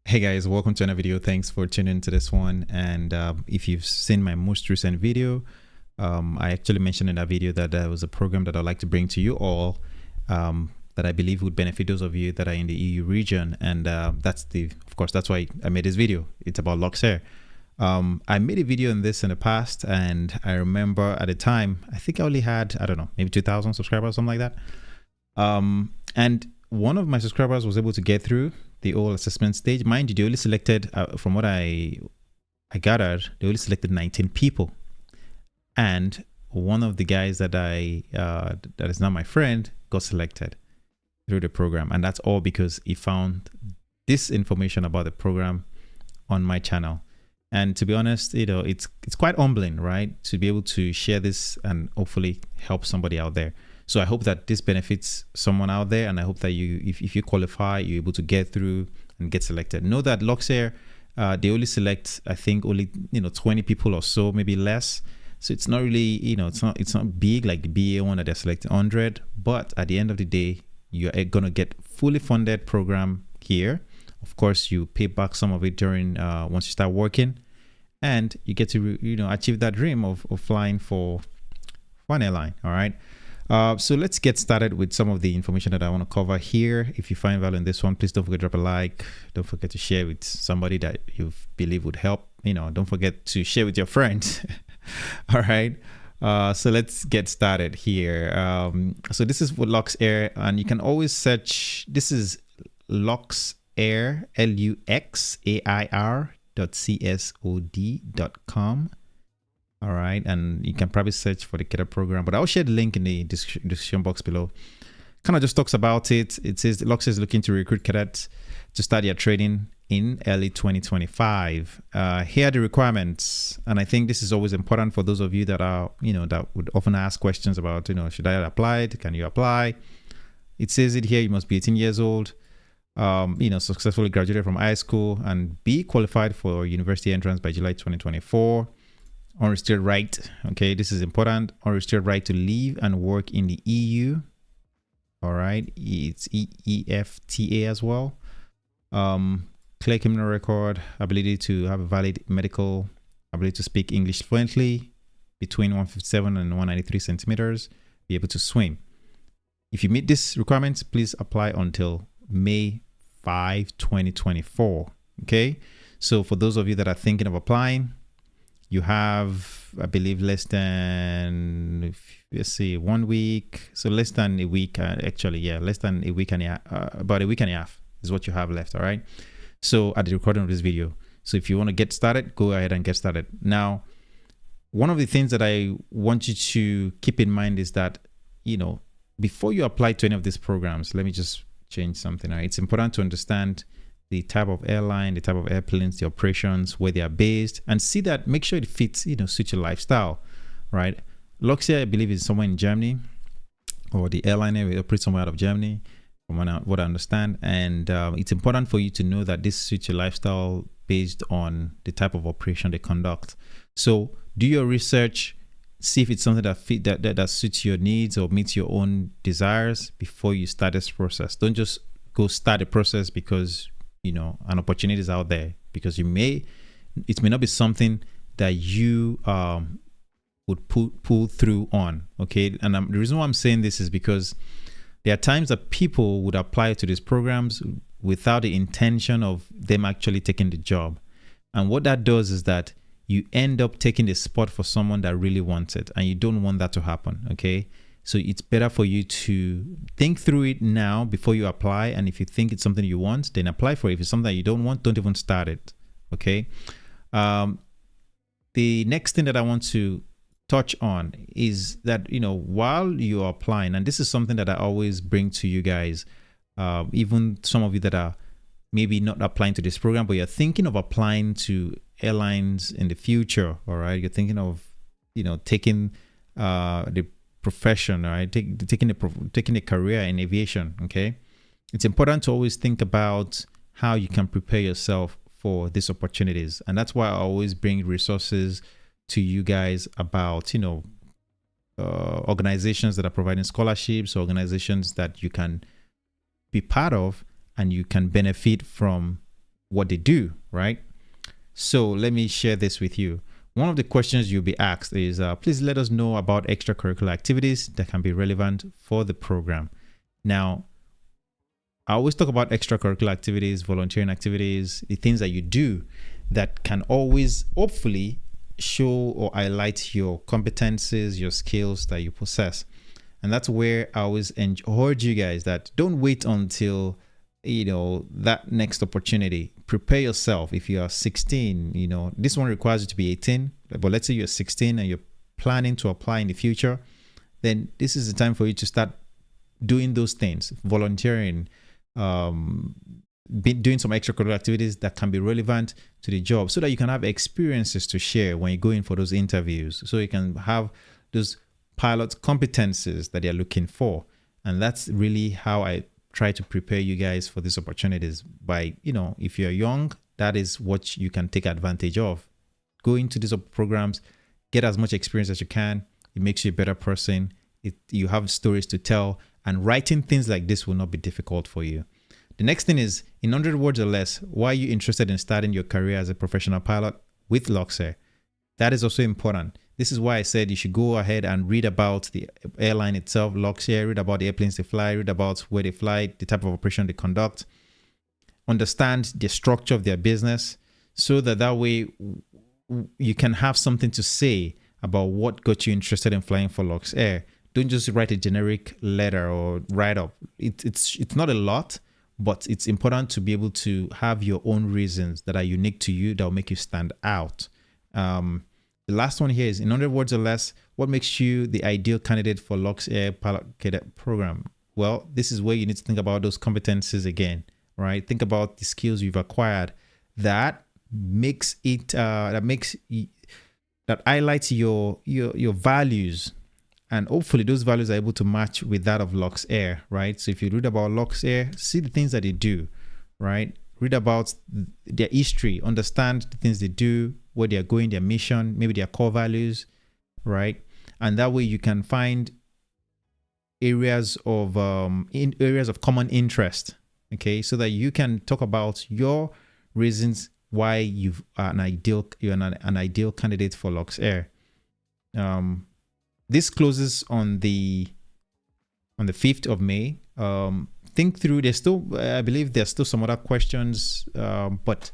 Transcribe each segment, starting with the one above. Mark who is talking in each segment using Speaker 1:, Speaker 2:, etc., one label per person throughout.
Speaker 1: Hey guys, welcome to another video. Thanks for tuning into this one. And if you've seen my most recent video, I actually mentioned in that video that there was a program that I'd like to bring to you all that I believe would benefit those of you that are in the EU region. And of course, that's why I made this video. It's about Luxair. I made a video on this in the past, and I remember at the time, I think I only had, I don't know, maybe 2,000 subscribers, something like that. And one of my subscribers was able to get through the whole assessment stage. Mind you, they only selected, from what I gathered, they only selected 19 people. And one of the guys that that is now my friend got selected through the program. And that's all because he found this information about the program on my channel. And to be honest, it's quite humbling, right? To be able to share this and hopefully help somebody out there. So I hope that this benefits someone out there, and I hope that if you qualify, you're able to get through and get selected. Know that Luxair, they only select, I think, only 20 people or so, maybe less. So it's not really, it's not big like the BA one that they're selecting 100. But at the end of the day, you're gonna get fully funded program here. Of course, you pay back some of it during once you start working, and you get to achieve that dream of flying for an airline. All right. So let's get started with some of the information that I want to cover here. If you find value in this one, please don't forget to drop a like. Don't forget to share with somebody that you believe would help. Don't forget to share with your friends. All right. So let's get started here. So this is for Luxair, and you can always search. This is Luxair, luxair.csod.com. All right, and you can probably search for the Cadet program, but I'll share the link in the description box below. Kind of just talks about it. It says Luxair is looking to recruit cadets to start their training in early 2025. Here are the requirements, and I think this is always important for those of you that are, that would often ask questions about, should I apply? Can you apply? It says it here. You must be 18 years old. Successfully graduated from high school and be qualified for university entrance by July 2024. Unrestricted right, okay, this is important. Unrestricted right to live and work in the EU. All right, it's EFTA as well. Clear criminal record, ability to have a valid medical, ability to speak English fluently, between 157 and 193 centimeters, be able to swim. If you meet these requirements, please apply until May 5, 2024. Okay, so for those of you that are thinking of applying, you have, I believe, less than, let's see, 1 week. So less than a week, actually, yeah, less than a week and a half, about a week and a half is what you have left. All right. So at the recording of this video. So if you want to get started, go ahead and get started. Now, one of the things that I want you to keep in mind is that, before you apply to any of these programs, let me just change something. All right. It's important to understand the type of airline, the type of airplanes, the operations, where they are based, and see that, make sure it fits, suit your lifestyle, right? Luxair, I believe, is somewhere in Germany, or the airline will operate somewhere out of Germany, from what I understand. And it's important for you to know that this suits your lifestyle based on the type of operation they conduct. So do your research, see if it's something that suits your needs or meets your own desires before you start this process. Don't just go start the process because an opportunity is out there, because it may not be something that you would pull through on. Okay. And the reason why I'm saying this is because there are times that people would apply to these programs without the intention of them actually taking the job. And what that does is that you end up taking the spot for someone that really wants it, and you don't want that to happen. Okay. So it's better for you to think through it now before you apply. And if you think it's something you want, then apply for it. If it's something that you don't want, don't even start it. Okay. The next thing that I want to touch on is that, while you're applying, and this is something that I always bring to you guys, even some of you that are maybe not applying to this program, but you're thinking of applying to airlines in the future. All right. You're thinking of, taking the profession, right? Taking a career in aviation. Okay, it's important to always think about how you can prepare yourself for these opportunities, and that's why I always bring resources to you guys about organizations that are providing scholarships, organizations that you can be part of, and you can benefit from what they do, right? So let me share this with you. One of the questions you'll be asked is, please let us know about extracurricular activities that can be relevant for the program. Now, I always talk about extracurricular activities, volunteering activities, the things that you do that can always, hopefully, show or highlight your competencies, your skills that you possess. And that's where I always urge you guys that don't wait until that next opportunity. Prepare yourself. If you are 16, this one requires you to be 18, but let's say you're 16 and you're planning to apply in the future, then this is the time for you to start doing those things, volunteering, doing some extracurricular activities that can be relevant to the job, so that you can have experiences to share when you go in for those interviews, so you can have those pilot competencies that they're looking for. And that's really how I try to prepare you guys for these opportunities. By, if you're young, that is what you can take advantage of. Go into these programs, get as much experience as you can. It makes you a better person. You have stories to tell, and writing things like this will not be difficult for you. The next thing is, in 100 words or less, why are you interested in starting your career as a professional pilot with Luxair? That is also important. This is why I said you should go ahead and read about the airline itself, Luxair, read about the airplanes they fly, read about where they fly, the type of operation they conduct, understand the structure of their business, so that way you can have something to say about what got you interested in flying for Luxair. Don't just write a generic letter or write-up. It's not a lot, but it's important to be able to have your own reasons that are unique to you, that will make you stand out. The last one here is, in 100 words or less, what makes you the ideal candidate for Luxair Pilot Cadet program? Well, this is where you need to think about those competencies again, right? Think about the skills you've acquired that makes it that highlights your values, and hopefully those values are able to match with that of Luxair, right? So if you read about Luxair, see the things that they do, right? Read about their history, understand the things they do, where they're going, their mission, maybe their core values, right? And that way you can find areas of common interest, okay? So that you can talk about your reasons why you're an ideal candidate for Luxair. This closes on the 5th of May. Think through. I believe there's still some other questions, but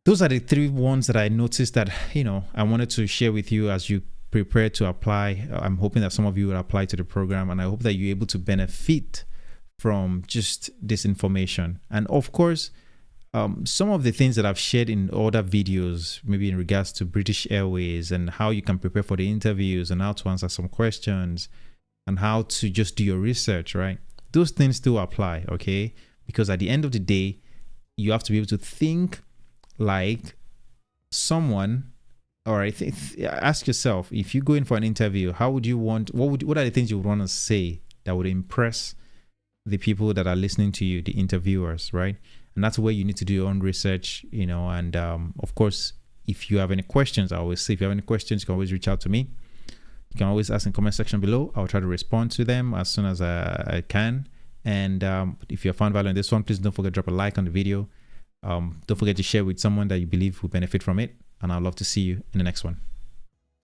Speaker 1: those are the 3 ones that I noticed that I wanted to share with you as you prepare to apply. I'm hoping that some of you will apply to the program, and I hope that you're able to benefit from just this information. And of course, some of the things that I've shared in other videos, maybe in regards to British Airways and how you can prepare for the interviews and how to answer some questions and how to just do your research, right? Those things still apply, okay? Because at the end of the day, you have to be able to think like someone. All right, ask yourself, if you go in for an interview, what are the things you would want to say that would impress the people that are listening to you, the interviewers, right? And that's where you need to do your own research, and of course, if you have any questions, I always say, if you have any questions, you can always reach out to me. You can always ask in the comment section below. I'll try to respond to them as soon as I can. And if you found value in this one, please don't forget to drop a like on the video. Don't forget to share with someone that you believe will benefit from it. And I'd love to see you in the next one.